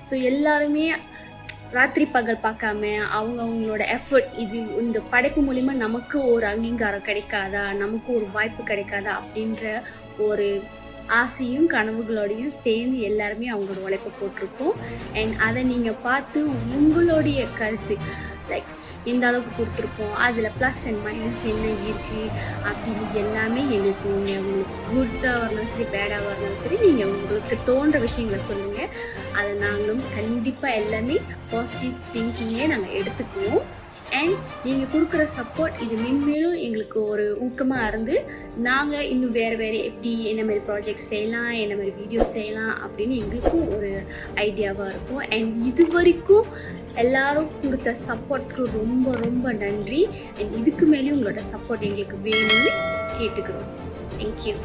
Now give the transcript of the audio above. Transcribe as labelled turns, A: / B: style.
A: So எல்லாருமே ராத்திரி பகல் பார்க்காம அவங்களோட எஃபர்ட் இது இந்த படைப்பு மூலிமா நமக்கு ஒரு அங்கீகாரம் கிடைக்காதா, நமக்கு ஒரு வாய்ப்பு கிடைக்காதா அப்படின்ற ஒரு ஆசையும் கனவுகளோடையும் சேர்ந்து எல்லாருமே அவங்களோட உழைப்பை போட்டிருக்கோம். அண்ட் அதை நீங்கள் பார்த்து உங்களுடைய கருத்து லைக் எந்த அளவுக்கு கொடுத்துருக்கோம், அதில் ப்ளஸ் அண்ட் மைனஸ் என்ன இருக்குது அப்படின்னு எல்லாமே எங்களுக்கு உங்களுக்கு குட்டாக வரணும் சரி, பேடாக வரணும் சரி, நீங்கள் உங்களுக்கு தோன்ற விஷயங்களை சொல்லுங்கள். அதை நாங்களும் கண்டிப்பாக எல்லாமே பாசிட்டிவ் திங்கிங்கே நாங்கள் எடுத்துக்குவோம். அண்ட் நீங்கள் கொடுக்குற சப்போர்ட் இது மென்மேலும் எங்களுக்கு ஒரு ஊக்கமாக இருந்து நாங்கள் இன்னும் வேறு எப்படி என்ன மாதிரி ப்ராஜெக்ட் செய்யலாம், என்ன மாதிரி வீடியோ செய்யலாம் அப்படின்னு எங்களுக்கும் ஒரு ஐடியாவாக இருக்கும். அண்ட் இது வரைக்கும் எல்லாரும் கொடுத்த சப்போர்ட்க்கு ரொம்ப ரொம்ப நன்றி. அண்ட் இதுக்கு மேலேயும் உங்களோட சப்போர்ட் எங்களுக்கு வேணும்னு கேட்டுக்கிறோம். தேங்க்யூ.